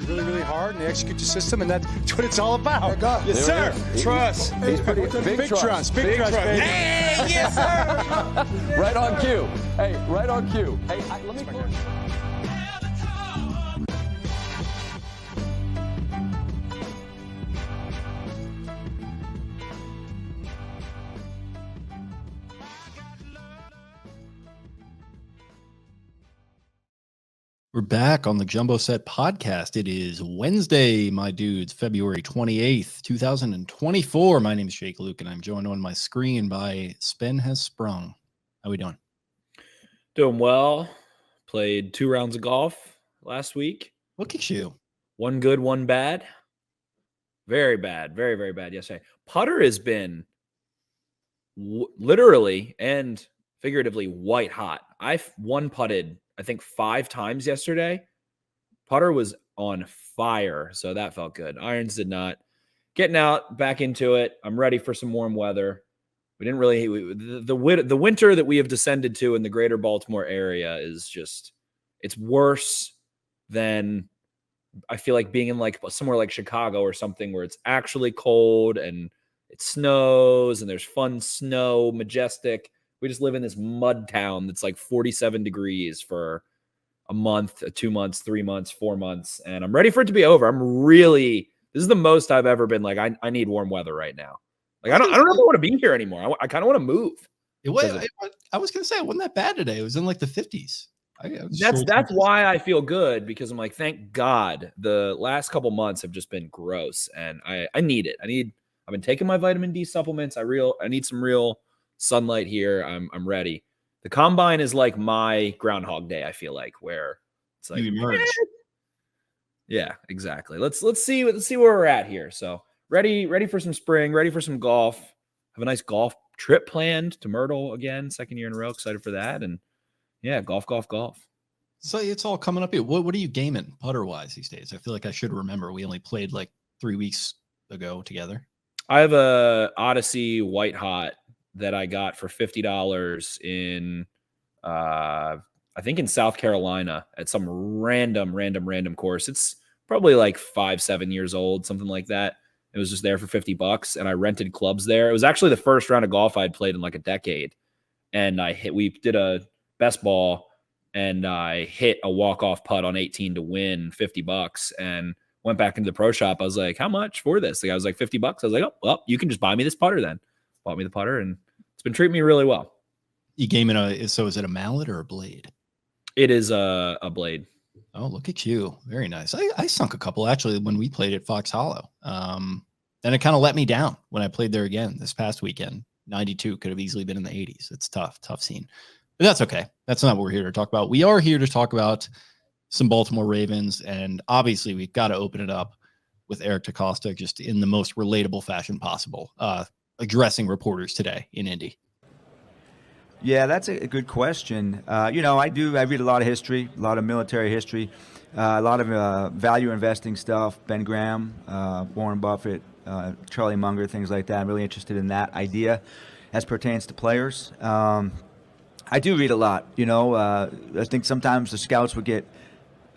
really, really hard, and they execute the system, and that's what it's all about. Yes, sir. Trust. He's pretty Big trust, baby. Hey, yes, sir. Right on cue. Hey, right on cue. Hey, let me. We're back on the Jumbo Set podcast. It is Wednesday, my dudes, February 28th, 2024. My name is Jake Louque, and I'm joined on my screen by Spen Has Sprung. How we doing? Doing well. Played 2 rounds of golf last week. Look at you. One good, one bad. Very bad. Very, very bad yesterday. Putter has been literally and figuratively white hot. I've one putted, I think, 5 times yesterday. Putter was on fire, so that felt good. Irons did not. Getting out, back into it. I'm ready for some warm weather. We didn't really the winter that we have descended to in the greater Baltimore area is just, it's worse than I feel like being in like somewhere like Chicago or something where it's actually cold and it snows and there's fun snow, majestic. We just live in this mud town that's like 47 degrees for a month, 2 months, 3 months, 4 months. And I'm ready for it to be over. This is the most I've ever been like, I need warm weather right now. Like, I don't know if I want to be here anymore. I kind of want to move. I was going to say, it wasn't that bad today. It was in like the 50s. That's why I feel good, because I'm like, thank God the last couple months have just been gross. And I need it. I've been taking my vitamin D supplements. I need some real sunlight here. I'm ready. The combine is like my Groundhog Day, I feel like, where it's like, you emerge. Yeah, exactly. Let's see where we're at here. So ready for some spring, ready for some golf. Have a nice golf trip planned to Myrtle again, 2nd year in a row. Excited for that. And yeah, golf. So it's all coming up here. What are you gaming putter wise these days? I feel like I should remember. We only played like 3 weeks ago together. I have a Odyssey White Hot that I got for $50 in, I think in South Carolina at some random course. It's probably like 5-7 years old, something like that. It was just there for $50, and I rented clubs there. It was actually the first round of golf I'd played in like a decade. And we did a best ball, and I hit a walk-off putt on 18 to win $50, and went back into the pro shop. I was like, how much for this? The guy was like, $50. I was like, oh, well, you can just buy me this putter then. Bought me the putter, and it's been treating me really well. You gaming so is it a mallet or a blade? It is a blade. Oh, look at you. Very nice. I sunk a couple actually when we played at Fox Hollow. Then it kind of let me down when I played there again this past weekend. 92 could have easily been in the 80s. It's tough scene. But that's okay. That's not what we're here to talk about. We are here to talk about some Baltimore Ravens, and obviously we've got to open it up with Eric DeCosta just in the most relatable fashion possible, addressing reporters today in Indy. Yeah, that's a good question. I read a lot of history, a lot of military history, a lot of value investing stuff, Ben Graham, Warren Buffett, Charlie Munger, things like that. I'm really interested in that idea as pertains to players. I do read a lot. I think sometimes the scouts would get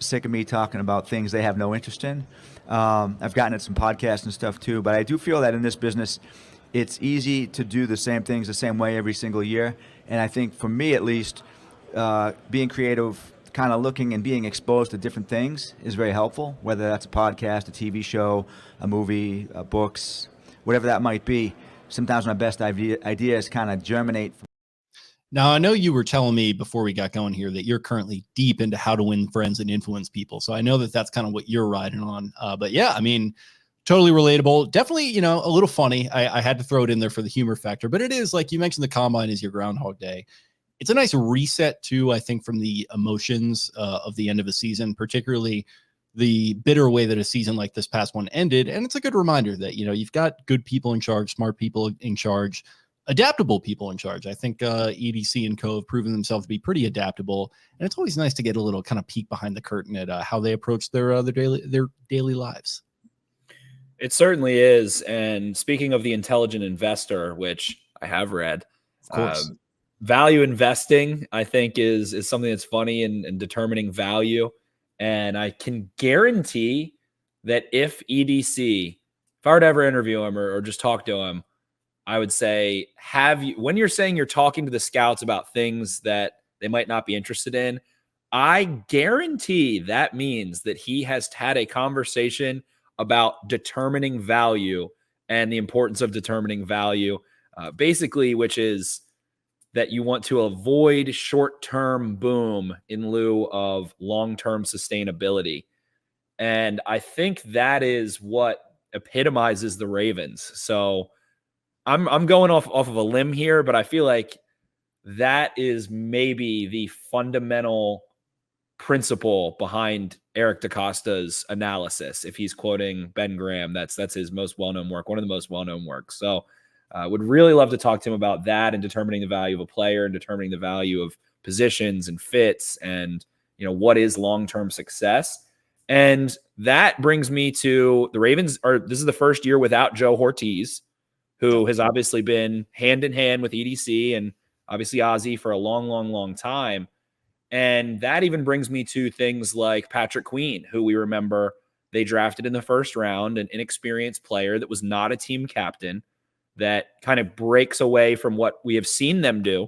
sick of me talking about things they have no interest in. I've gotten at some podcasts and stuff too, but I do feel that in this business, it's easy to do the same things the same way every single year. And I think for me, at least, being creative, kind of looking and being exposed to different things is very helpful, whether that's a podcast, a TV show, a movie, books, whatever that might be. Sometimes my best ideas kind of germinate. Now, I know you were telling me before we got going here that you're currently deep into how to win friends and influence people. So I know that that's kind of what you're riding on. But yeah, I mean, totally relatable. Definitely, a little funny. I had to throw it in there for the humor factor, but it is, like you mentioned, the combine is your Groundhog Day. It's a nice reset too, I think, from the emotions of the end of a season, particularly the bitter way that a season like this past one ended. And it's a good reminder that, you've got good people in charge, smart people in charge, adaptable people in charge. I think EDC and Co have proven themselves to be pretty adaptable, and it's always nice to get a little kind of peek behind the curtain at how they approach their daily lives. It certainly is. And speaking of the intelligent investor, which I have read, of course, value investing, I think, is something that's funny and determining value. And I can guarantee that if EDC, if I were to ever interview him or just talk to him, I would say, when you're saying you're talking to the scouts about things that they might not be interested in, I guarantee that means that he has had a conversation about determining value and the importance of determining value, basically, which is that you want to avoid short-term boom in lieu of long-term sustainability. And I think that is what epitomizes the Ravens. So I'm going off of a limb here, but I feel like that is maybe the fundamental principle behind Eric DeCosta's analysis. If he's quoting Ben Graham, that's his most well-known work, one of the most well-known works. So would really love to talk to him about that and determining the value of a player and determining the value of positions and fits and, what is long-term success. And that brings me to the Ravens. This is the first year without Joe Ortiz, who has obviously been hand in hand with EDC and obviously Ozzie for a long, long, long time. And that even brings me to things like Patrick Queen, who we remember they drafted in the first round, an inexperienced player that was not a team captain, that kind of breaks away from what we have seen them do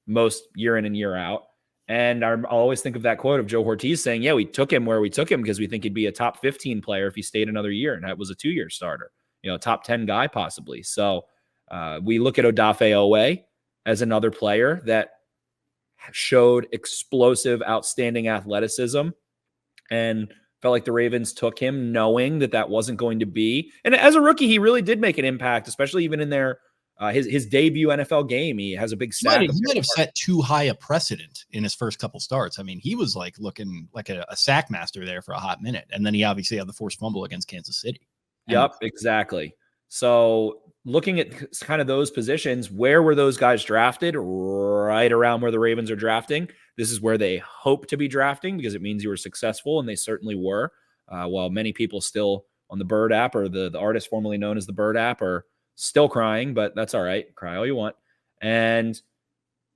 most year in and year out. And I'll always think of that quote of Joe Ortiz saying, yeah, we took him where we took him because we think he'd be a top 15 player if he stayed another year. And that was a 2-year starter, top 10 guy possibly. So we look at Odafe Owe as another player that showed explosive, outstanding athleticism, and felt like the Ravens took him knowing that wasn't going to be. And as a rookie, he really did make an impact, especially even in their his debut NFL game. He has a big sack. He might have set too high a precedent in his first couple starts. I mean, he was like looking like a sack master there for a hot minute. And then he obviously had the forced fumble against Kansas City. Yep, exactly. So looking at kind of those positions, where were those guys drafted? Right around where the Ravens are drafting. This is where they hope to be drafting because it means you were successful, and they certainly were. While many people still on the Bird app, or the artist formerly known as the Bird app, are still crying, but that's all right. Cry all you want. And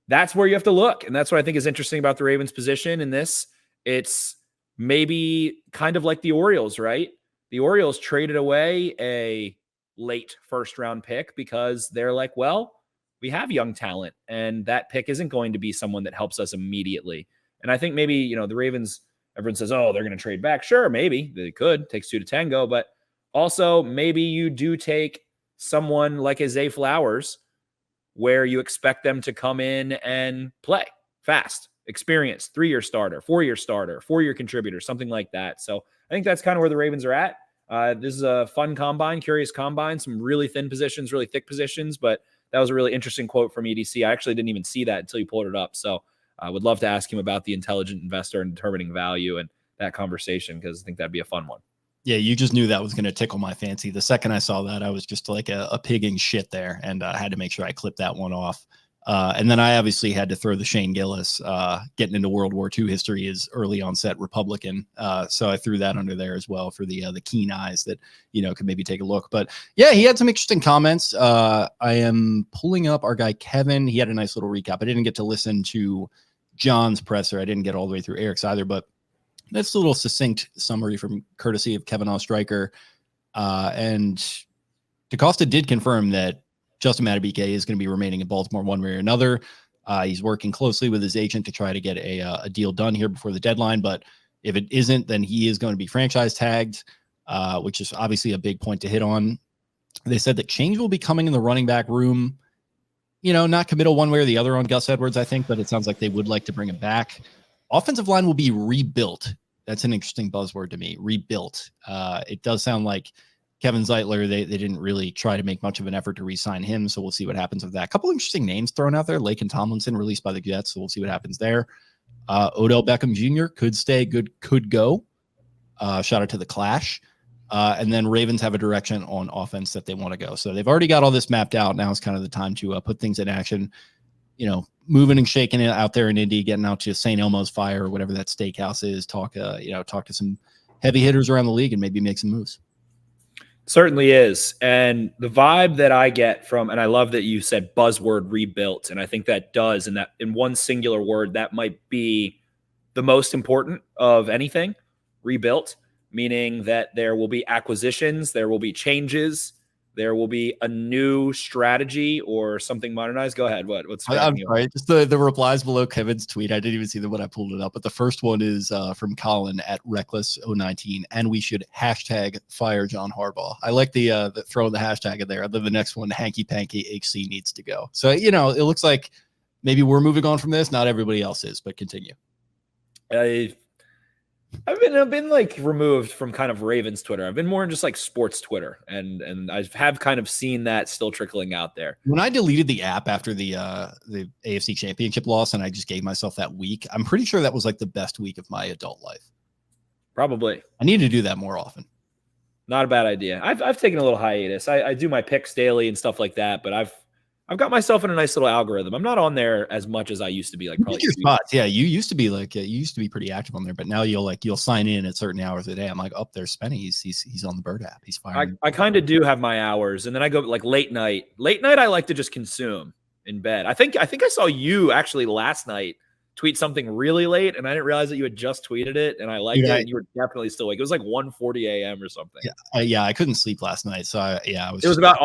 that's where you have to look. And that's what I think is interesting about the Ravens position in this. It's maybe kind of like the Orioles, right? The Orioles traded away a late first-round pick because they're like, well, we have young talent, and that pick isn't going to be someone that helps us immediately. And I think maybe, the Ravens, everyone says, oh, they're going to trade back. Sure, maybe they could. Takes 2 to tango. But also maybe you do take someone like a Zay Flowers where you expect them to come in and play fast, experienced, 3-year starter, 4-year starter, 4-year contributor, something like that. So I think that's kind of where the Ravens are at. This is a fun combine, curious combine, some really thin positions, really thick positions, but that was a really interesting quote from EDC. I actually didn't even see that until you pulled it up. So I would love to ask him about the intelligent investor and determining value and that conversation, because I think that'd be a fun one. Yeah, you just knew that was going to tickle my fancy. The second I saw that, I was just like a pig in shit there, and I had to make sure I clipped that one off. And then I obviously had to throw the Shane Gillis. Getting into World War II history is early onset Republican. So I threw that under there as well for the keen eyes that, could maybe take a look. But yeah, he had some interesting comments. I am pulling up our guy, Kevin. He had a nice little recap. I didn't get to listen to John's presser. I didn't get all the way through Eric's either, but that's a little succinct summary from courtesy of Kevin Ostreicher. And DeCosta did confirm that Justin Madubuike is going to be remaining in Baltimore one way or another. He's working closely with his agent to try to get a deal done here before the deadline. But if it isn't, then he is going to be franchise tagged, which is obviously a big point to hit on. They said that change will be coming in the running back room. Not committal one way or the other on Gus Edwards, I think, but it sounds like they would like to bring him back. Offensive line will be rebuilt. That's an interesting buzzword to me, rebuilt. It does sound like Kevin Zeitler, they didn't really try to make much of an effort to re-sign him, so we'll see what happens with that. A couple interesting names thrown out there. Laken Tomlinson released by the Jets, so we'll see what happens there. Odell Beckham Jr. could stay, could go. Shout out to the Clash. And then Ravens have a direction on offense that they want to go. So they've already got all this mapped out. Now it's kind of the time to put things in action. Moving and shaking it out there in Indy, getting out to St. Elmo's Fire or whatever that steakhouse is. Talk to some heavy hitters around the league and maybe make some moves. Certainly is. And the vibe that I get from, and I love that you said buzzword rebuilt. And I think that does, and that in one singular word, that might be the most important of anything. rebuilt, meaning that there will be acquisitions, there will be changes, there will be a new strategy or something modernized. Go ahead. What's I'm sorry, just the replies below Kevin's tweet. I didn't even see them when I pulled it up, but the first one is from Colin at Reckless019, and we should hashtag fire John Harbaugh. I like the throwing the hashtag in there. And then the next one, hanky panky HC needs to go. So it looks like maybe we're moving on from this. Not everybody else is, but continue. I've been like removed from kind of Ravens Twitter. I've been more in just like sports Twitter, and I have kind of seen that still trickling out there. When I deleted the app after the AFC Championship loss, and I just gave myself that week, I'm pretty sure that was like the best week of my adult life. Probably. I need to do that more often. Not a bad idea. I've taken a little hiatus. I do my picks daily and stuff like that, but I've got myself in a nice little algorithm. I'm not on there as much as I used to be. Like probably your spots. Yeah, you used to be pretty active on there, but now you'll sign in at certain hours a day. I'm like, there's Spenny. He's on the Bird app. He's firing. I kind of do have my hours, and then I go like late night. Late night, I like to just consume in bed. I think I saw you actually last night tweet something really late, and I didn't realize that you had just tweeted it, and I liked it, and you were definitely still awake. It was like 1:40 a.m. or something. Yeah, I couldn't sleep last night, so it was about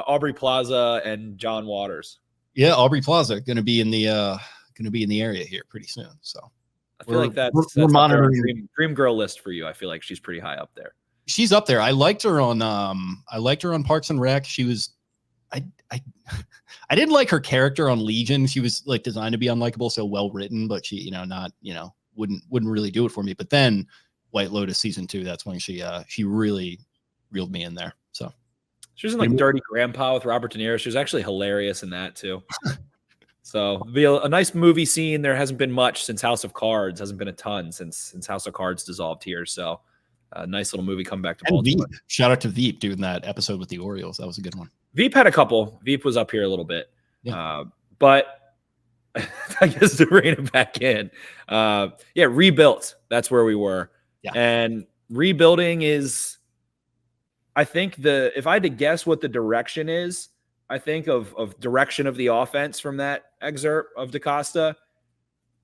Aubrey Plaza and John Waters. Yeah, Aubrey Plaza going to be in the area here pretty soon. So I feel like that's monitoring dream girl list for you. I feel like she's pretty high up there. She's up there. I liked her on Parks and Rec. She was I didn't like her character on Legion. She was like designed to be unlikable, so well written, but she, wouldn't really do it for me. But then White Lotus season 2, that's when she really reeled me in there. So she was in like Dirty Grandpa with Robert De Niro. She was actually hilarious in that too. So it'll be a nice movie scene. There hasn't been much since House of Cards. Hasn't been a ton since House of Cards dissolved here. So a nice little movie coming back to Baltimore. Veep. Shout out to Veep doing that episode with the Orioles. That was a good one. Veep had a couple. Veep was up here a little bit. Yeah. But I guess to rein it back in. Rebuilt. That's where we were. Yeah. And rebuilding is, I think if I had to guess what the direction is, I think of direction of the offense from that excerpt of DeCosta,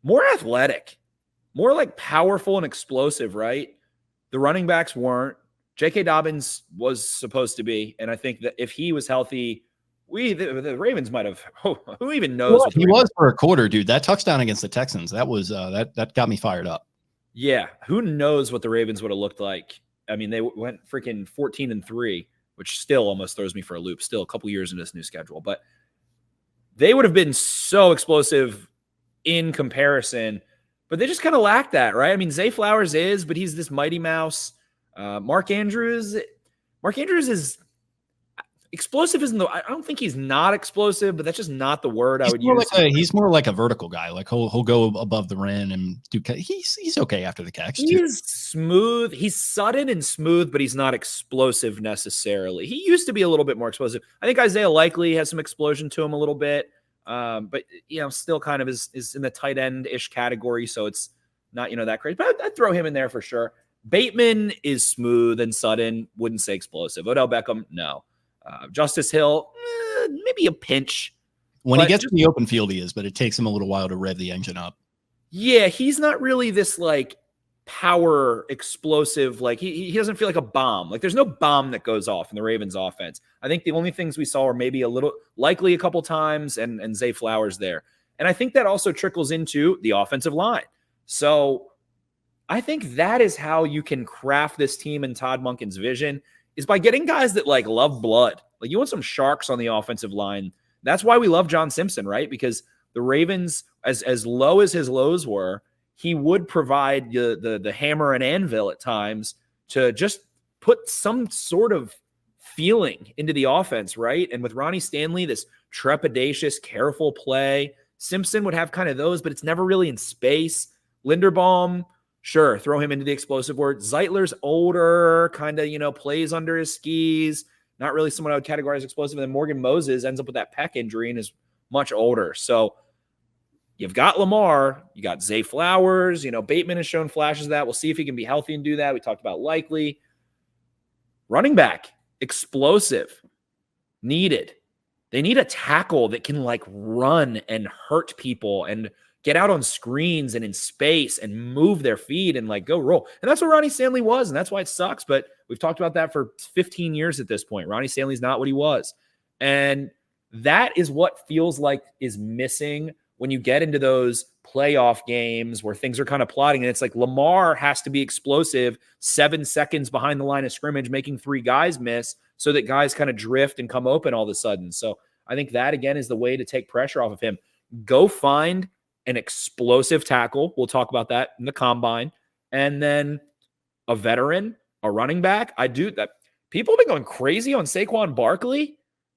more athletic, more like powerful and explosive, right? The running backs weren't. J.K. Dobbins was supposed to be, and I think that if he was healthy, the Ravens might have. Who even knows? Well, he was for a quarter, dude. That touchdown against the Texans, that was that got me fired up. Yeah, who knows what the Ravens would have looked like? I mean, they went freaking 14-3, which still almost throws me for a loop. Still a couple years in this new schedule, but they would have been so explosive in comparison. But they just kind of lack that, right? I mean, Zay Flowers but he's this mighty mouse. Mark Andrews is explosive. I don't think he's not explosive, but that's just not the word I would use. He's more like a vertical guy. Like he'll go above the rim and do. He's okay after the catch. He's smooth. He's sudden and smooth, but he's not explosive necessarily. He used to be a little bit more explosive. I think Isaiah Likely has some explosion to him a little bit. But still kind of is in the tight end-ish category, so it's not that crazy. But I'd throw him in there for sure. Bateman is smooth and sudden. Wouldn't say explosive. Odell Beckham, no. Justice Hill, maybe a pinch. When he gets to the open field, he is, but it takes him a little while to rev the engine up. Yeah, he's not really this like power explosive. Like he doesn't feel like a bomb. Like there's no bomb that goes off in the Ravens offense. I think the only things we saw are maybe a little Likely a couple times and Zay Flowers there. And I think that also trickles into the offensive line. So I think that is how you can craft this team in Todd Monken's vision is by getting guys that like love blood. Like you want some sharks on the offensive line. That's why we love John Simpson, right? Because the Ravens, as low as his lows were, he would provide the hammer and anvil at times to just put some sort of feeling into the offense, right? And with Ronnie Stanley, this trepidatious, careful play, Simpson would have kind of those, but it's never really in space. Linderbaum, sure, throw him into the explosive word. Zeitler's older, kind of, plays under his skis. Not really someone I would categorize explosive. And then Morgan Moses ends up with that pec injury and is much older. So you've got Lamar, you got Zay Flowers, Bateman has shown flashes of that. We'll see if he can be healthy and do that. We talked about Likely. Running back, explosive, needed. They need a tackle that can run and hurt people and get out on screens and in space and move their feet and like go roll. And that's what Ronnie Stanley was. And that's why it sucks. But we've talked about that for 15 years at this point. Ronnie Stanley's not what he was. And that is what feels like is missing when you get into those playoff games where things are kind of plotting. And it's like Lamar has to be explosive 7 seconds behind the line of scrimmage, making 3 guys miss so that guys kind of drift and come open all of a sudden. So I think that, again, is the way to take pressure off of him. Go find an explosive tackle. We'll talk about that in the combine. And then a veteran, a running back. I do that. People have been going crazy on Saquon Barkley.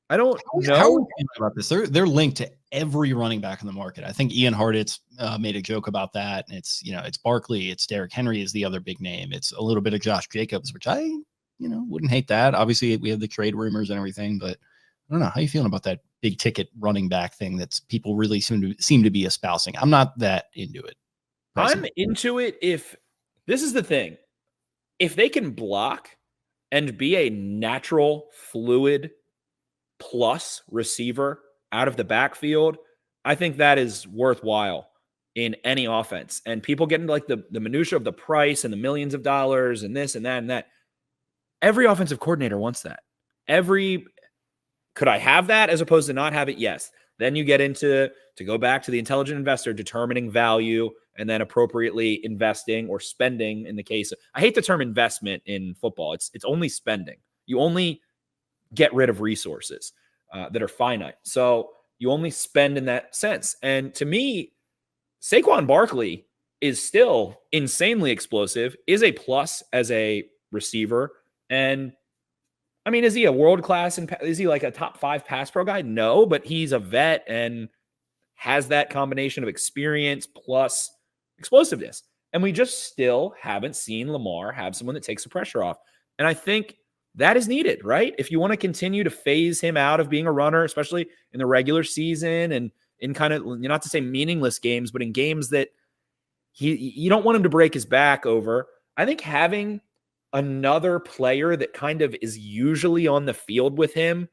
I don't know. How are you feeling about this? They're linked to every running back in the market. I think Ian Hartitz made a joke about that. And it's, it's Barkley, it's Derrick Henry is the other big name. It's a little bit of Josh Jacobs, which I, wouldn't hate that. Obviously we have the trade rumors and everything, but I don't know. How you feeling about that big ticket running back thing that's people really seem to be espousing? I'm not that into it. I'm into it if this is the thing. If they can block and be a natural, fluid plus receiver out of the backfield, I think that is worthwhile in any offense. And people get into like the minutia of the price and the millions of dollars and this and that and that. Every offensive coordinator wants that. Could I have that as opposed to not have it? Yes. Then you get into, to go back to the intelligent investor, determining value and then appropriately investing or spending in the case of, I hate the term investment in football. It's only spending. You only get rid of resources that are finite. So you only spend in that sense. And to me, Saquon Barkley is still insanely explosive, is a plus as a receiver. And I mean, is he a world-class and is he like a top 5 pass pro guy? No, but he's a vet and has that combination of experience plus explosiveness. And we just still haven't seen Lamar have someone that takes the pressure off. And I think that is needed, right? If you want to continue to phase him out of being a runner, especially in the regular season and in kind of, not to say meaningless games, but in games that you don't want him to break his back over, I think having another player that kind of is usually on the field with him,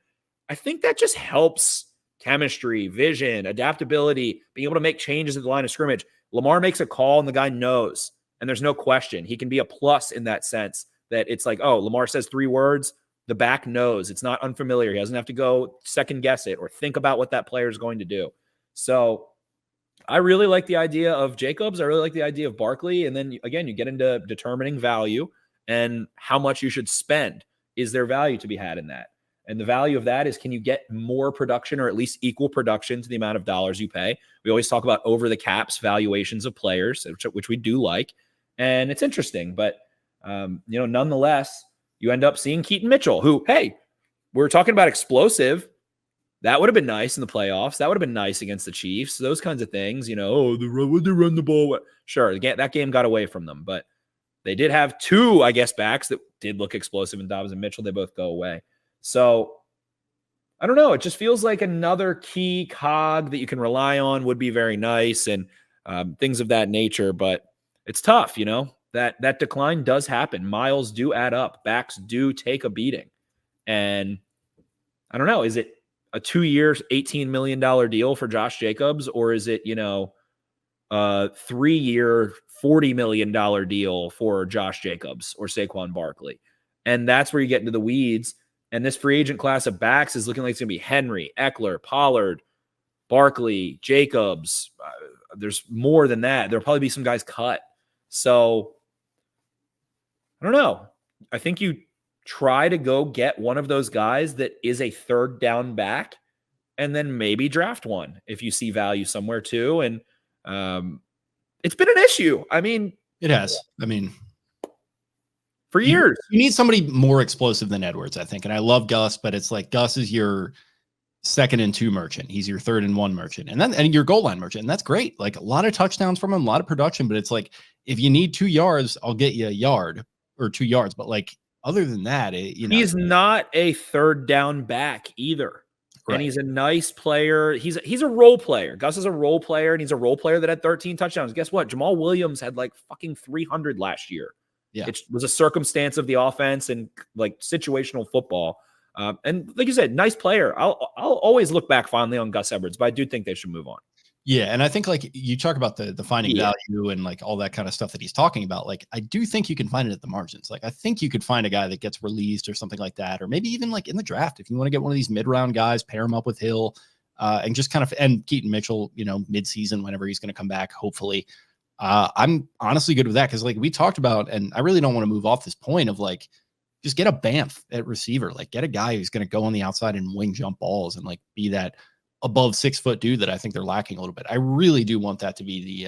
I think that just helps chemistry, vision, adaptability, being able to make changes at the line of scrimmage. Lamar makes a call and the guy knows, and there's no question. He can be a plus in that sense that it's like, oh, Lamar says 3 words, the back knows. It's not unfamiliar. He doesn't have to go second guess it or think about what that player is going to do. So I really like the idea of Jacobs. I really like the idea of Barkley. And then again, you get into determining value and how much you should spend. Is there value to be had in that? And the value of that is, can you get more production or at least equal production to the amount of dollars you pay? We always talk about over the caps valuations of players, which we do like. And it's interesting, but nonetheless, you end up seeing Keaton Mitchell, who, hey, we're talking about explosive. That would have been nice in the playoffs. That would have been nice against the Chiefs. Those kinds of things, they run the ball. Sure, that game got away from them, but they did have 2, I guess, backs that did look explosive in Dobbs and Mitchell. They both go away. So I don't know. It just feels like another key cog that you can rely on would be very nice and things of that nature. But it's tough, that decline does happen. Miles do add up. Backs do take a beating. And I don't know. Is it a 2-year, $18 million deal for Josh Jacobs? Or is it, a 3-year, $40 million deal for Josh Jacobs or Saquon Barkley? And that's where you get into the weeds. And this free agent class of backs is looking like it's going to be Henry, Eckler, Pollard, Barkley, Jacobs. There's more than that. There'll probably be some guys cut. So I don't know. I think you try to go get one of those guys that is a third down back and then maybe draft one if you see value somewhere too. And it's been an issue. I mean, it has. I mean, for years. You need somebody more explosive than Edwards, I think. And I love Gus, but it's like Gus is your 2nd and 2 merchant. He's your 3rd and 1 merchant. And your goal line merchant. And that's great. Like a lot of touchdowns from him, a lot of production, but it's like, if you need 2 yards, I'll get you a yard or 2 yards. But like, other than that, he's not a third down back either. Right. And he's a nice player. He's a role player. Gus is a role player, and he's a role player that had 13 touchdowns. Guess what? Jamal Williams had like fucking 300 last year. Yeah. It was a circumstance of the offense and like situational football. And like you said, nice player. I'll always look back fondly on Gus Edwards, but I do think they should move on. Yeah, and I think like you talk about the finding value and like all that kind of stuff that he's talking about. Like I do think you can find it at the margins. Like I think you could find a guy that gets released or something like that, or maybe even like in the draft if you want to get one of these mid-round guys, pair him up with Hill, and just kind of and Keaton Mitchell, mid-season whenever he's going to come back, hopefully. I'm honestly good with that because like we talked about, and I really don't want to move off this point of like just get a Banff at receiver, like get a guy who's going to go on the outside and wing jump balls and like be that above 6 foot dude that I think they're lacking a little bit. I really do want that to be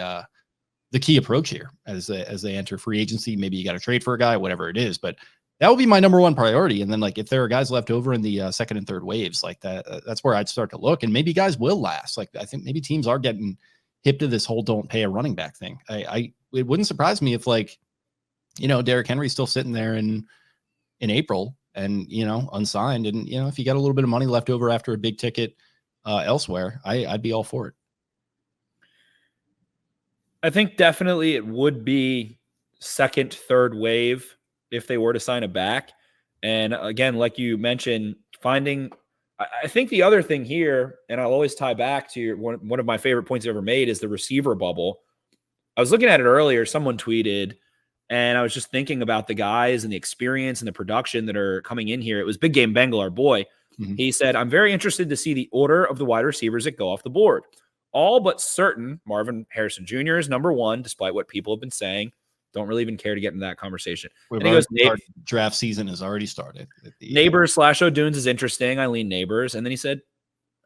the key approach here as they enter free agency. Maybe you got to trade for a guy, whatever it is, but that would be my number one priority. And then like if there are guys left over in the second and third waves like that, that's where I'd start to look. And maybe guys will last. Like I think maybe teams are getting hip to this whole don't pay a running back thing. It wouldn't surprise me if like Derrick Henry's still sitting there in April and unsigned, and if you got a little bit of money left over after a big ticket elsewhere, I'd be all for it. I think definitely it would be second, third wave if they were to sign a back. And again, like you mentioned, I think the other thing here, and I'll always tie back to one of my favorite points I've ever made, is the receiver bubble. I was looking at it earlier. Someone tweeted, and I was just thinking about the guys and the experience and the production that are coming in here. It was Big Game Bengal, our boy. Mm-hmm. He said, I'm very interested to see the order of the wide receivers that go off the board. All but certain, Marvin Harrison Jr. is number one, despite what people have been saying. Don't really even care to get into that conversation. And he goes, draft season has already started. Neighbors / O'Dunes is interesting. Eileen Neighbors. And then he said,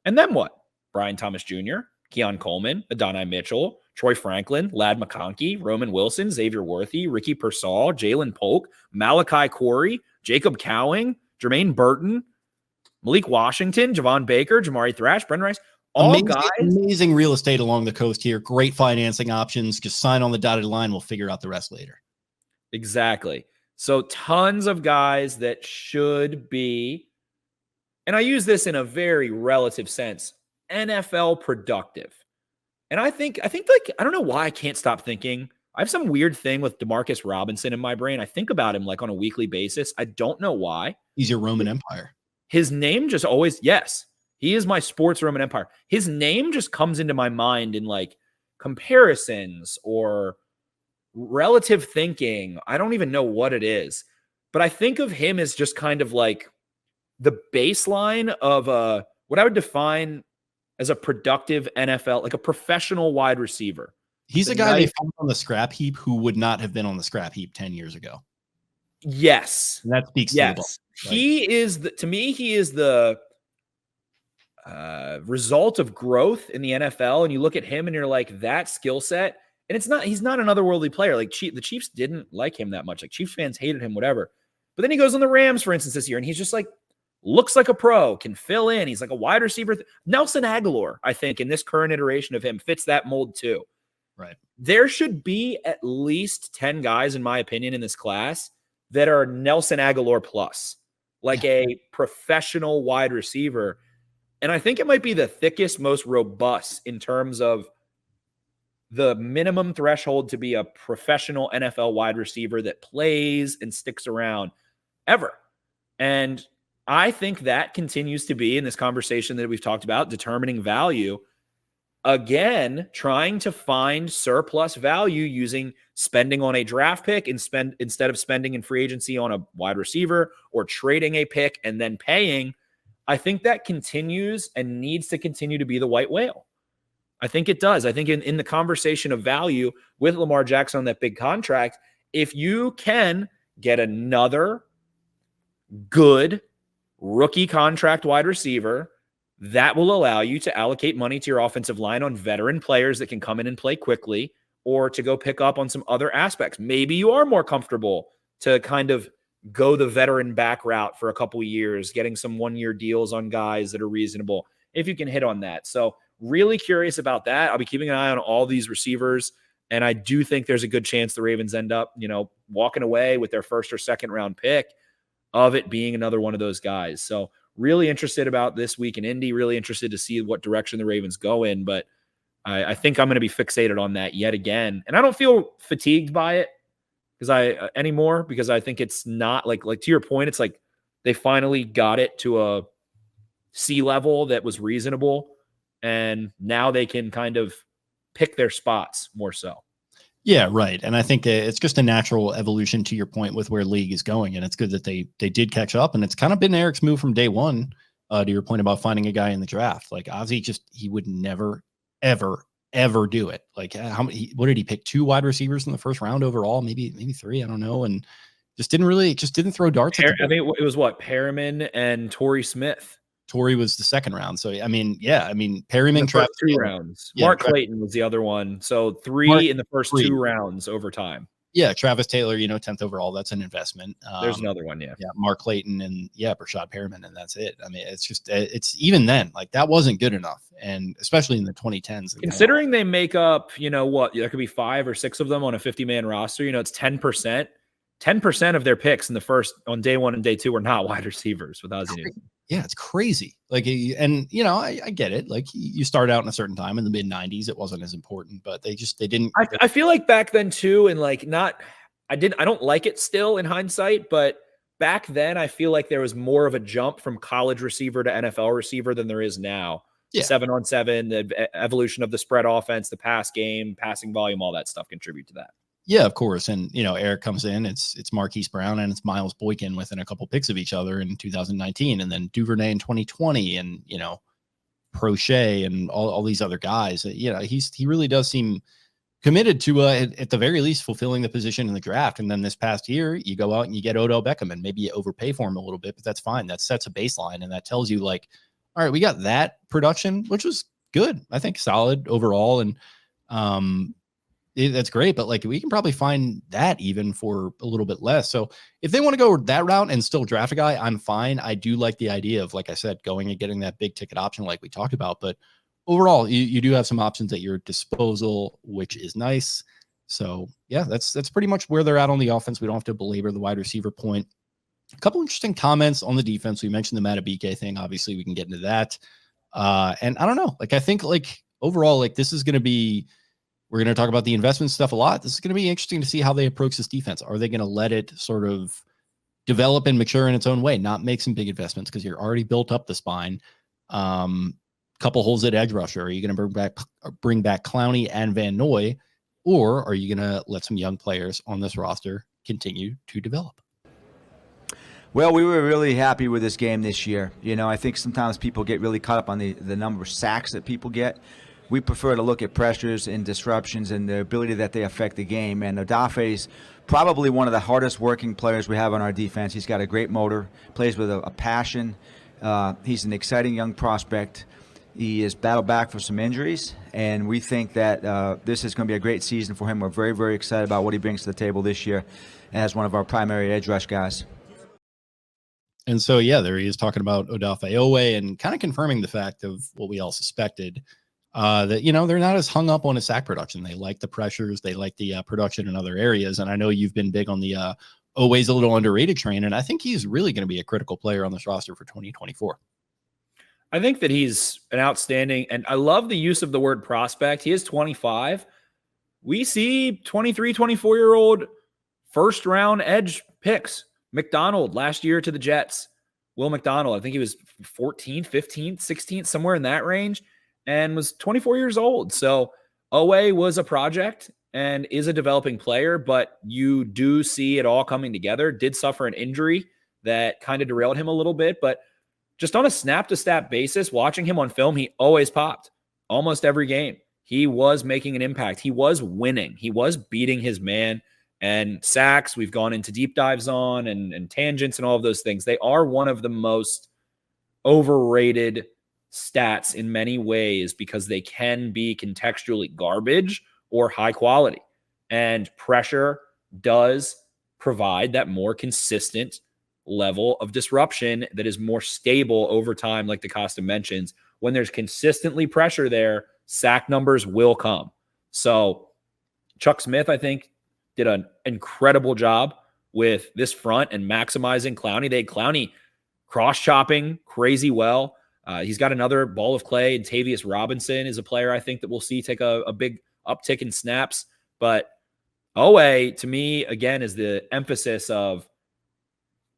and then what? Brian Thomas Jr., Keon Coleman, Adonai Mitchell, Troy Franklin, Ladd McConkey, Roman Wilson, Xavier Worthy, Ricky Pearsall, Jalen Polk, Malachi Corey, Jacob Cowing, Jermaine Burton, Malik Washington, Javon Baker, Jamari Thrash, Brendan Rice. Amazing real estate along the coast here. Great financing options. Just sign on the dotted line. We'll figure out the rest later. Exactly. So tons of guys that should be, and I use this in a very relative sense, NFL productive. And I think like, I don't know why I can't stop thinking. I have some weird thing with Demarcus Robinson in my brain. I think about him like on a weekly basis. I don't know why. He's your Roman Empire. His name just always, yes, he is my sports Roman Empire. His name just comes into my mind in like comparisons or relative thinking. I don't even know what it is, but I think of him as just kind of like the baseline of what I would define as a productive NFL, like a professional wide receiver. He's a guy they found on the scrap heap who would not have been on the scrap heap 10 years ago. Yes. And that speaks yes. He is to me, he is the result of growth in the NFL. And you look at him and you're like, that skill set. And he's not an otherworldly player. Like the Chiefs didn't like him that much. Like Chiefs fans hated him, whatever. But then he goes on the Rams, for instance, this year, and he's just like, looks like a pro, can fill in. He's like a wide receiver. Nelson Aguilar, I think, in this current iteration of him, fits that mold too. Right. There should be at least 10 guys, in my opinion, in this class that are Nelson Aguilar plus, like a professional wide receiver. And I think it might be the thickest, most robust in terms of the minimum threshold to be a professional NFL wide receiver that plays and sticks around ever. And I think that continues to be in this conversation that we've talked about, determining value. Again, trying to find surplus value using spending on a draft pick instead of spending in free agency on a wide receiver or trading a pick and then paying. I think that continues and needs to continue to be the white whale. I think it does. I think in the conversation of value with Lamar Jackson on that big contract, if you can get another good rookie contract wide receiver, that will allow you to allocate money to your offensive line on veteran players that can come in and play quickly, or to go pick up on some other aspects. Maybe you are more comfortable to kind of go the veteran back route for a couple of years, getting some one-year deals on guys that are reasonable, if you can hit on that. So really curious about that. I'll be keeping an eye on all these receivers, and I do think there's a good chance the Ravens end up, walking away with their first or second round pick of it being another one of those guys. So really interested about this week in Indy, really interested to see what direction the Ravens go in, but I think I'm going to be fixated on that yet again. And I don't feel fatigued by it anymore, because I think it's not like to your point, it's like they finally got it to a C level that was reasonable. and now they can kind of pick their spots more so. Yeah, right. And I think it's just a natural evolution to your point with where league is going. And it's good that they did catch up. And it's kind of been Eric's move from day one, to your point about finding a guy in the draft. Like Ozzie he would never, ever do it. Like what did he pick? 2 wide receivers in the first round overall? Maybe 3. I don't know. And just didn't throw darts. I mean, it was what, Perriman and Torrey Smith. Torrey was the second round. So, I mean, Perryman, Travis 2 rounds. Yeah, Mark Clayton was the other one. So 3 in the first 2 rounds over time. Yeah. Travis Taylor, 10th overall. That's an investment. There's another one. Yeah. Yeah. Mark Clayton and Rashad Perriman. And that's it. I mean, it's even then, like that wasn't good enough. And especially in the 2010s. Considering they make up, what, there could be 5 or 6 of them on a 50-man roster. It's 10%. 10% of their picks in the first on day 1 and day 2 were not wide receivers with Ozzie Newsome. Yeah, it's crazy. Like, and I get it. Like, you start out in a certain time in the mid 90s, it wasn't as important, but they didn't. I feel like back then too, and like I don't like it still in hindsight, but back then I feel like there was more of a jump from college receiver to NFL receiver than there is now. Yeah. 7-on-7, the evolution of the spread offense, the pass game, passing volume, all that stuff contribute to that. Yeah, of course. And, Eric comes in, it's Marquise Brown and it's Miles Boykin within a couple picks of each other in 2019, and then Duvernay in 2020, and, Prochet and all these other guys. He really does seem committed to, at the very least, fulfilling the position in the draft. And then this past year, you go out and you get Odell Beckham, and maybe you overpay for him a little bit, but that's fine. That sets a baseline, and that tells you, like, all right, we got that production, which was good. I think solid overall. And, that's great, but like we can probably find that even for a little bit less. So if they want to go that route and still draft a guy, I'm fine. I do like the idea of, like I said, going and getting that big ticket option like we talked about. But overall, you do have some options at your disposal, which is nice. So yeah, that's pretty much where they're at on the offense. We don't have to belabor the wide receiver point. A couple interesting comments on the defense. We mentioned the Madubuike thing. Obviously, we can get into that. And I don't know. Like I think like overall, like this is going to be. We're going to talk about the investment stuff a lot. This is going to be interesting to see how they approach this defense. Are they going to let it sort of develop and mature in its own way, not make some big investments because you're already built up the spine? Couple holes at edge rusher. Are you going to bring back Clowney and Van Noy, or are you going to let some young players on this roster continue to develop? Well, we were really happy with this game this year. I think sometimes people get really caught up on the number of sacks that people get. We prefer to look at pressures and disruptions and the ability that they affect the game. And Odafe is probably one of the hardest working players we have on our defense. He's got a great motor, plays with a passion. He's an exciting young prospect. He has battled back for some injuries, and we think that this is going to be a great season for him. We're very, very excited about what he brings to the table this year as one of our primary edge rush guys. And so, yeah, there he is talking about Odafe Owe and kind of confirming the fact of what we all suspected. That, they're not as hung up on his sack production. They like the pressures. They like the production in other areas. And I know you've been big on the Owe's a little underrated train. And I think he's really going to be a critical player on this roster for 2024. I think that he's an outstanding, and I love the use of the word prospect. He is 25. We see 23, 24-year-old first-round edge picks. McDonald last year to the Jets. Will McDonald, I think he was 14th, 15th, 16th, somewhere in that range, and was 24 years old. So Owe was a project and is a developing player, but you do see it all coming together. Did suffer an injury that kind of derailed him a little bit, but just on a snap-to-snap basis, watching him on film, he always popped. Almost every game. He was making an impact. He was winning. He was beating his man. And sacks, we've gone into deep dives on and tangents and all of those things. They are one of the most overrated stats in many ways because they can be contextually garbage or high quality. And pressure does provide that more consistent level of disruption that is more stable over time, like DeCosta mentions. When there's consistently pressure there, sack numbers will come. So Chuck Smith, I think, did an incredible job with this front and maximizing Clowney. They had Clowney cross-chopping crazy well. He's got another ball of clay, and Tavius Robinson is a player I think that we'll see take a big uptick in snaps. But Owe, to me, again, is the emphasis of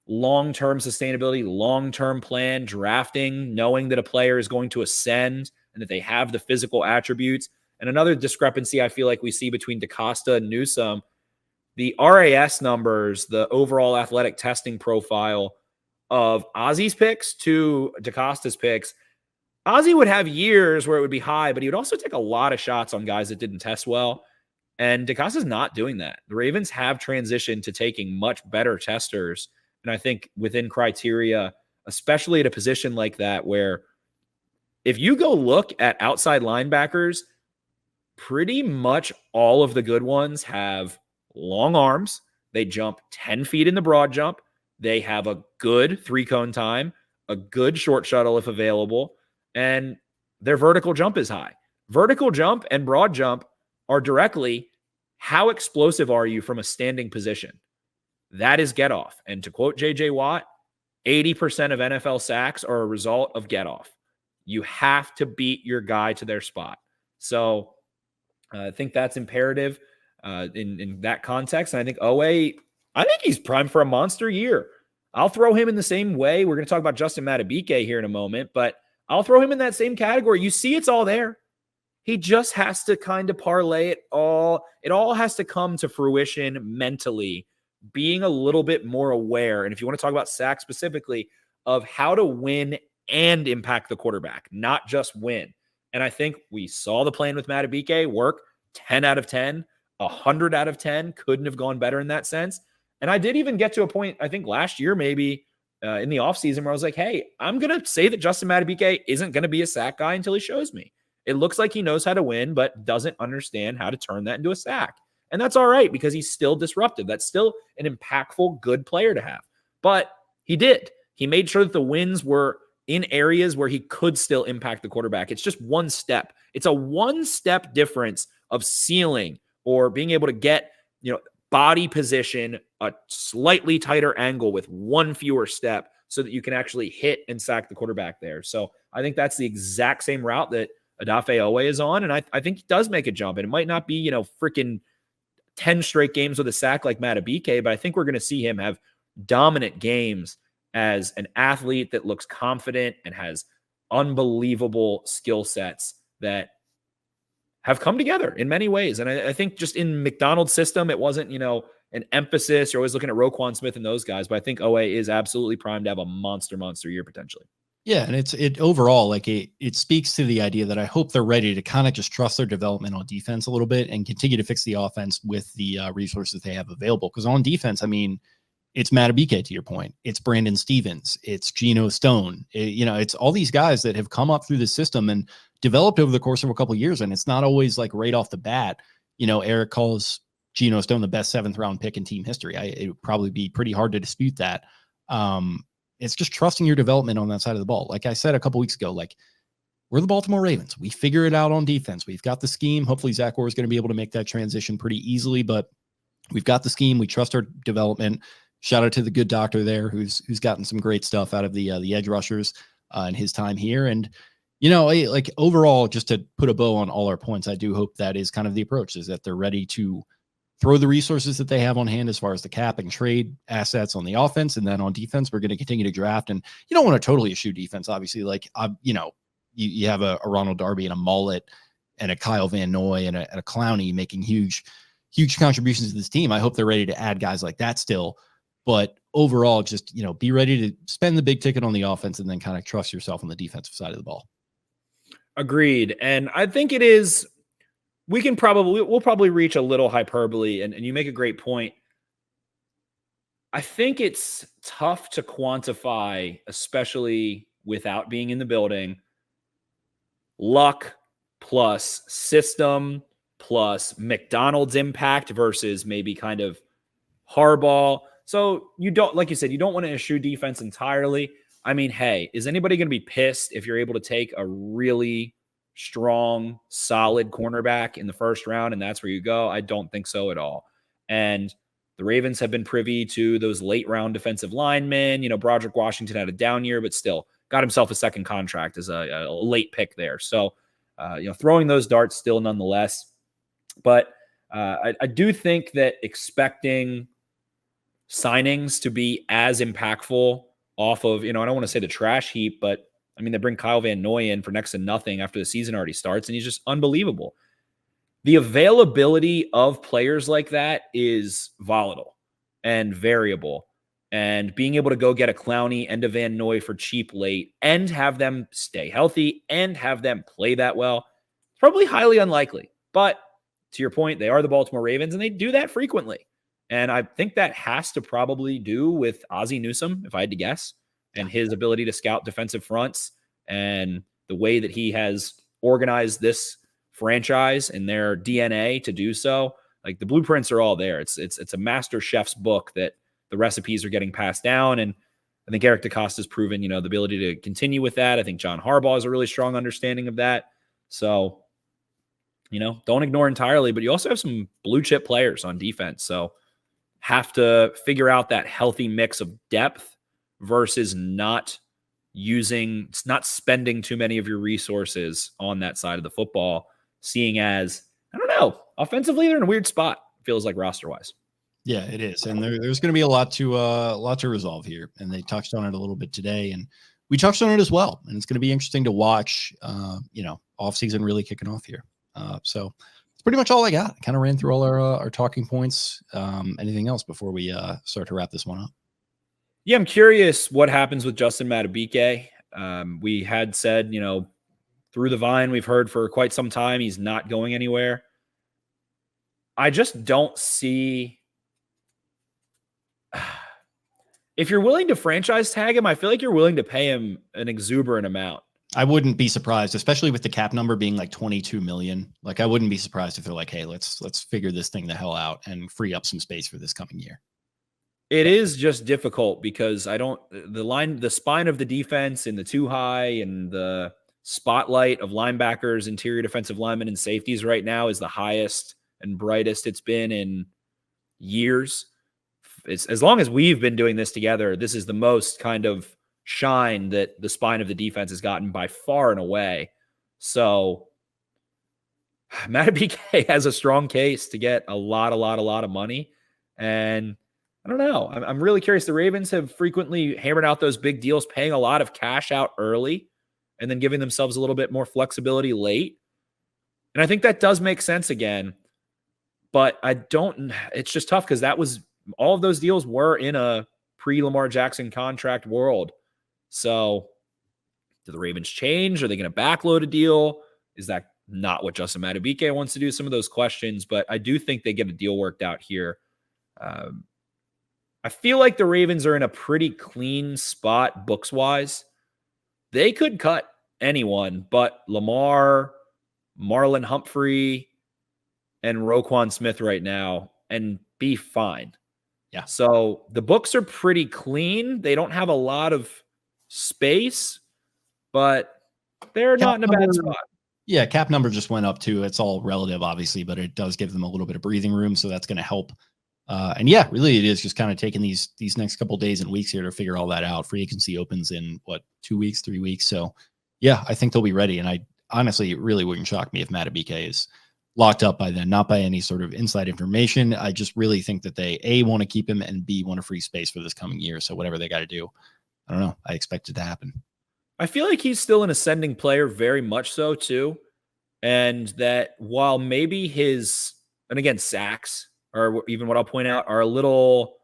long-term sustainability, long-term plan, drafting, knowing that a player is going to ascend and that they have the physical attributes. And another discrepancy I feel like we see between DeCosta and Newsome, the RAS numbers, the overall athletic testing profile of Ozzy's picks to DeCosta's picks. Ozzy would have years where it would be high, but he would also take a lot of shots on guys that didn't test well. And DeCosta's not doing that. The Ravens have transitioned to taking much better testers. And I think within criteria, especially at a position like that, where if you go look at outside linebackers, pretty much all of the good ones have long arms. They jump 10 feet in the broad jump. They have a good 3-cone time, a good short shuttle if available, and their vertical jump is high. Vertical jump and broad jump are directly how explosive are you from a standing position. That is get off. And to quote J.J. Watt, 80% of NFL sacks are a result of get off. You have to beat your guy to their spot. So I think that's imperative in that context. And I think Owe, I think he's primed for a monster year. I'll throw him in the same way. We're going to talk about Justin Madubuike here in a moment, but I'll throw him in that same category. You see, it's all there. He just has to kind of parlay it all. It all has to come to fruition mentally, being a little bit more aware. And if you want to talk about sacks specifically, of how to win and impact the quarterback, not just win. And I think we saw the plan with Madubuike work 10 out of 10, 100 out of 10. Couldn't have gone better in that sense. And I did even get to a point, I think last year maybe in the offseason, where I was like, hey, I'm going to say that Justin Madubuike isn't going to be a sack guy until he shows me. It looks like he knows how to win, but doesn't understand how to turn that into a sack. And that's all right, because he's still disruptive. That's still an impactful, good player to have. But he did. He made sure that the wins were in areas where he could still impact the quarterback. It's just one step. It's a one-step difference of ceiling or being able to get, body position, a slightly tighter angle with one fewer step so that you can actually hit and sack the quarterback there. So I think that's the exact same route that Odafe Owe is on. And I think he does make a jump. And it might not be, freaking 10 straight games with a sack like Madubuike, but I think we're going to see him have dominant games as an athlete that looks confident and has unbelievable skill sets that have come together in many ways. And I think just in McDonald's system, it wasn't, an emphasis. You're always looking at Roquan Smith and those guys, but I think Owe is absolutely primed to have a monster year potentially. Yeah, and it overall, like it speaks to the idea that I hope they're ready to kind of just trust their development on defense a little bit and continue to fix the offense with the resources they have available. Because on defense, I mean, it's Madubuike, to your point. It's Brandon Stevens. It's Geno Stone. It's all these guys that have come up through the system and developed over the course of a couple of years. And it's not always like right off the bat. Eric calls Geno Stone the best 7th round pick in team history. It would probably be pretty hard to dispute that. It's just trusting your development on that side of the ball. Like I said a couple weeks ago, like we're the Baltimore Ravens. We figure it out on defense. We've got the scheme. Hopefully Zach Orr is going to be able to make that transition pretty easily, but we've got the scheme. We trust our development. Shout out to the good doctor there who's gotten some great stuff out of the edge rushers in his time here. And, like overall, just to put a bow on all our points, I do hope that is kind of the approach, is that they're ready to throw the resources that they have on hand as far as the cap and trade assets on the offense. And then on defense, we're going to continue to draft. And you don't want to totally eschew defense, obviously. Like, you have a Ronald Darby and a Mullet and a Kyle Van Noy and a Clowney making huge contributions to this team. I hope they're ready to add guys like that still. But overall, just, be ready to spend the big ticket on the offense and then kind of trust yourself on the defensive side of the ball. Agreed. And I think it is, we'll probably reach a little hyperbole, and you make a great point. I think it's tough to quantify, especially without being in the building, luck plus system plus McDonald's impact versus maybe kind of Harbaugh. So you don't, like you said, you don't want to eschew defense entirely. I mean, hey, is anybody going to be pissed if you're able to take a really strong, solid cornerback in the first round and that's where you go? I don't think so at all. And the Ravens have been privy to those late round defensive linemen. Broderick Washington had a down year, but still got himself a second contract as a late pick there. So, throwing those darts still nonetheless. But I do think that expecting signings to be as impactful off of, I don't want to say the trash heap, but I mean, they bring Kyle Van Noy in for next to nothing after the season already starts, and he's just unbelievable. The availability of players like that is volatile and variable. And being able to go get a Clowney and a Van Noy for cheap late and have them stay healthy and have them play that well, probably highly unlikely. But to your point, they are the Baltimore Ravens, and they do that frequently. And I think that has to probably do with Ozzie Newsome, if I had to guess, and his ability to scout defensive fronts and the way that he has organized this franchise and their DNA to do so. Like, the blueprints are all there. It's a master chef's book that the recipes are getting passed down. And I think Eric DeCosta has proven, the ability to continue with that. I think John Harbaugh has a really strong understanding of that. So, don't ignore entirely, but you also have some blue chip players on defense. So have to figure out that healthy mix of depth versus not spending too many of your resources on that side of the football, seeing as, I don't know, offensively, they're in a weird spot, feels like roster-wise. Yeah, it is. And there's going to be a lot to resolve here. And they touched on it a little bit today, and we touched on it as well. And it's going to be interesting to watch, offseason really kicking off here. So it's pretty much all I got. I kind of ran through all our talking points. Anything else before we start to wrap this one up? Yeah, I'm curious what happens with Justin Madubuike. We had said, through the vine, we've heard for quite some time he's not going anywhere. I just don't see. If you're willing to franchise tag him, I feel like you're willing to pay him an exuberant amount. I wouldn't be surprised, especially with the cap number being like 22 million. Like, I wouldn't be surprised if they're like, hey, let's figure this thing the hell out and free up some space for this coming year. It is just difficult because the spine of the defense and the too high and the spotlight of linebackers, interior defensive linemen, and safeties right now is the highest and brightest it's been in years. As long as we've been doing this together, this is the most kind of shine that the spine of the defense has gotten by far and away. So Madubuike has a strong case to get a lot of money. And I don't know. I'm really curious. The Ravens have frequently hammered out those big deals, paying a lot of cash out early and then giving themselves a little bit more flexibility late. And I think that does make sense again. But it's just tough because all of those deals were in a pre-Lamar Jackson contract world. So do the Ravens change? Are they going to backload a deal? Is that not what Justin Madubuike wants to do? Some of those questions, but I do think they get a deal worked out here. I feel like the Ravens are in a pretty clean spot books-wise. They could cut anyone but Lamar, Marlon Humphrey, and Roquan Smith right now and be fine. Yeah. So the books are pretty clean. They don't have a lot of space, but they're not in a bad spot. Yeah, cap number just went up too. It's all relative, obviously, but it does give them a little bit of breathing room, so that's going to help. And yeah, really, it is just kind of taking these next couple days and weeks here to figure all that out. Free agency opens in 2 weeks, 3 weeks. So yeah, I think they'll be ready. And I honestly, it really wouldn't shock me if Madubuike is locked up by then, not by any sort of inside information. I just really think that they A, want to keep him, and B, want to free space for this coming year. So whatever they got to do, I don't know. I expect it to happen. I feel like he's still an ascending player, very much so too. And that while maybe and again, sacks, or even what I'll point out, are a little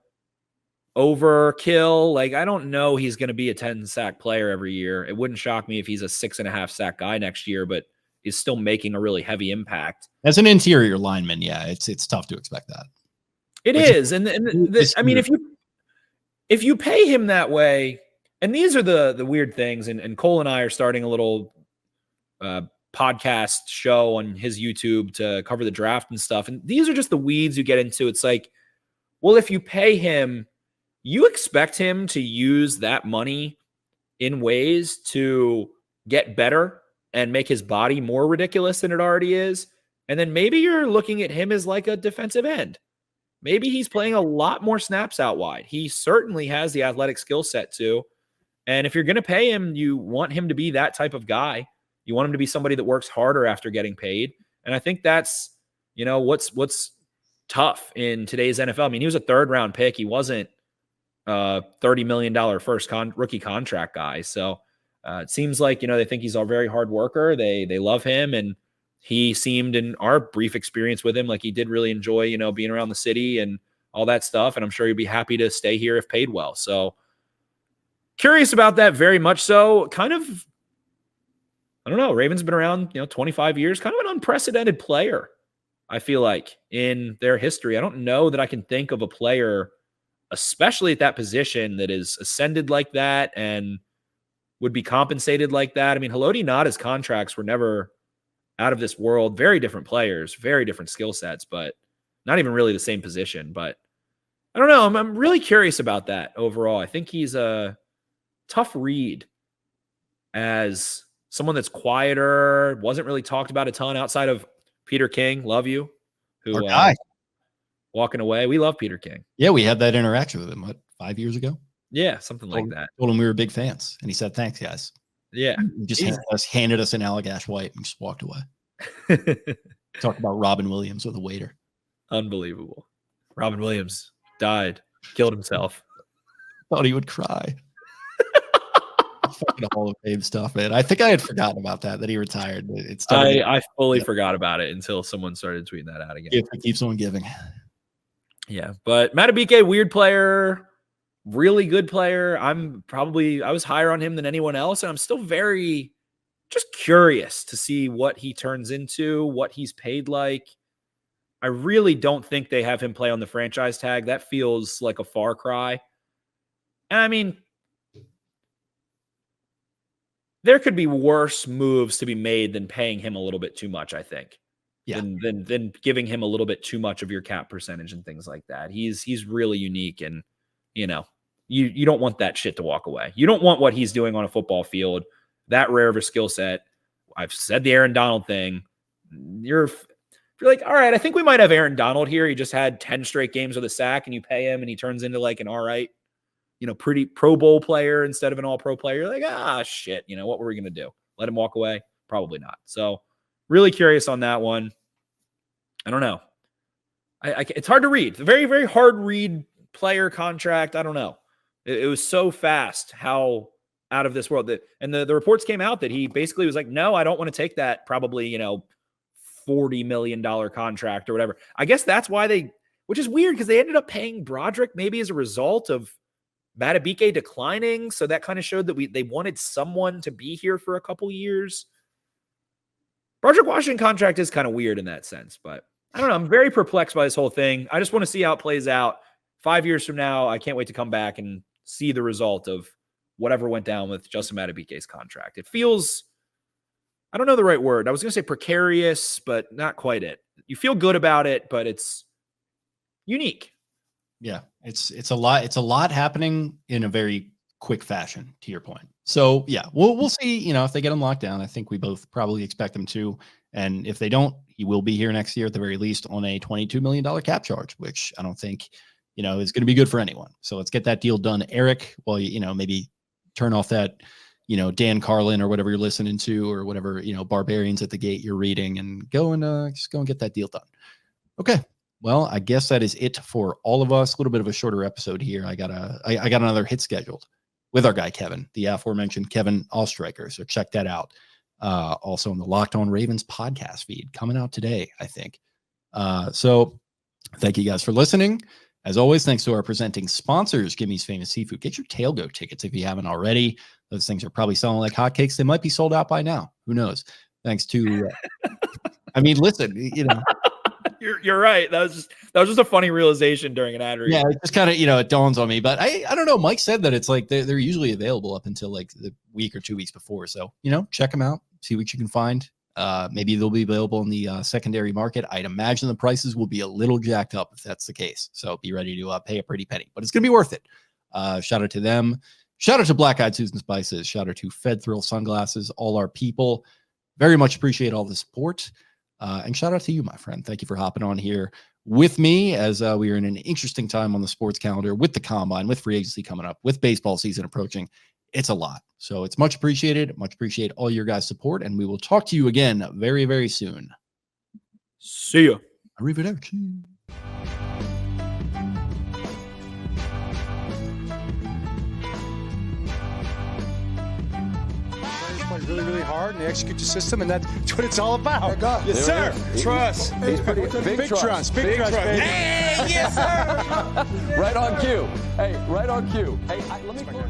overkill. Like, I don't know he's going to be a 10-sack player every year. It wouldn't shock me if he's a 6.5-sack guy next year, but is still making a really heavy impact. As an interior lineman, yeah, it's tough to expect that. It is. I mean, if you pay him that way, and these are the weird things, and Cole and I are starting a little podcast show on his YouTube to cover the draft and stuff. And these are just the weeds you get into. It's like, well, if you pay him, you expect him to use that money in ways to get better and make his body more ridiculous than it already is. And then maybe you're looking at him as like a defensive end. Maybe he's playing a lot more snaps out wide. He certainly has the athletic skill set too. And if you're going to pay him, you want him to be that type of guy. You want him to be somebody that works harder after getting paid. And I think that's, what's tough in today's NFL. I mean, he was a 3rd-round pick. He wasn't a $30 million first rookie contract guy. So It seems like, they think he's a very hard worker. They love him, and he seemed in our brief experience with him like he did really enjoy, being around the city and all that stuff. And I'm sure he'd be happy to stay here if paid well. So curious about that, very much so. Kind of, I don't know. Ravens been around, 25 years, kind of an unprecedented player, I feel like, in their history. I don't know that I can think of a player, especially at that position, that is ascended like that and would be compensated like that. I mean, Haloti Ngata's contracts were never out of this world. Very different players, very different skill sets, but not even really the same position. But I don't know. I'm really curious about that overall. I think he's a tough read as someone that's quieter, wasn't really talked about a ton outside of Peter King. Love you. Who walking away. We love Peter King. Yeah, we had that interaction with him, 5 years ago? Yeah, something like that. Told him we were big fans, and he said, "Thanks, guys." Yeah. He just handed us an Allagash White and just walked away. Talked about Robin Williams with a waiter. Unbelievable. Robin Williams died, killed himself. Thought he would cry. Fucking Hall of Fame stuff, man. I think I had forgotten about that he retired. I fully forgot about it until someone started tweeting that out again. It keeps on giving. Yeah, but Madubuike, weird player, really good player. I was higher on him than anyone else, and I'm still very just curious to see what he turns into, what he's paid like. I really don't think they have him play on the franchise tag. That feels like a far cry. And I mean, there could be worse moves to be made than paying him a little bit too much, I think. Yeah. Than giving him a little bit too much of your cap percentage and things like that. He's really unique, and you don't want that shit to walk away. You don't want what he's doing on a football field, that rare of a skill set. I've said the Aaron Donald thing. You're like, all right, I think we might have Aaron Donald here. He just had 10 straight games with a sack, and you pay him and he turns into like an all right, pretty Pro Bowl player instead of an all pro player. You're like, shit, what were we going to do? Let him walk away? Probably not. So really curious on that one. I don't know. It's hard to read. It's a very, very hard read player contract. I don't know. It was so fast how out of this world and the reports came out that he basically was like, no, I don't want to take that probably, $40 million contract or whatever. I guess that's why which is weird because they ended up paying Broderick maybe as a result of Madubuike declining. So that kind of showed that they wanted someone to be here for a couple years. Broderick Washington contract is kind of weird in that sense, but I don't know. I'm very perplexed by this whole thing. I just want to see how it plays out 5 years from now. I can't wait to come back and see the result of whatever went down with Justin Madubuike's contract. It feels, I don't know the right word. I was going to say precarious, but not quite it. You feel good about it, but it's unique. Yeah, it's a lot. It's a lot happening in a very quick fashion, to your point. So yeah, we'll see. If they get him locked down, I think we both probably expect them to. And if they don't, he will be here next year at the very least on a $22 million cap charge, which I don't think is going to be good for anyone. So let's get that deal done, Eric. While maybe turn off that Dan Carlin or whatever you're listening to, or whatever Barbarians at the Gate you're reading, and go and just go and get that deal done. Okay. Well, I guess that is it for all of us. A little bit of a shorter episode here. I got another hit scheduled with our guy, Kevin, the aforementioned Kevin Allstriker. So check that out. Also on the Locked On Ravens podcast feed coming out today, I think. So thank you guys for listening. As always, thanks to our presenting sponsors, Gimmy's Famous Seafood. Get your tailgate tickets if you haven't already. Those things are probably selling like hotcakes. They might be sold out by now. Who knows? Thanks to, listen, You're right. That was just a funny realization during an ad read. Yeah, it just kind of, it dawns on me. But I don't know. Mike said that it's like they're usually available up until like the week or 2 weeks before. So, check them out. See what you can find. Maybe they'll be available in the secondary market. I'd imagine the prices will be a little jacked up if that's the case. So be ready to pay a pretty penny. But it's going to be worth it. Shout out to them. Shout out to Black Eyed Susan Spices. Shout out to Fed Thrill Sunglasses. All our people. Very much appreciate all the support. And shout out to you, my friend. Thank you for hopping on here with me as we are in an interesting time on the sports calendar with the combine, with free agency coming up, with baseball season approaching. It's a lot. So it's much appreciated. Much appreciate all your guys' support. And we will talk to you again very, very soon. See ya. Arrivederci. grind really, really hard, and they execute the system, and that's what it's all about. Yes, There sir. it is. Trust. He's pretty Big trust, baby. Hey, yes, sir. Right on cue. Hey, right on cue. Hey, let me.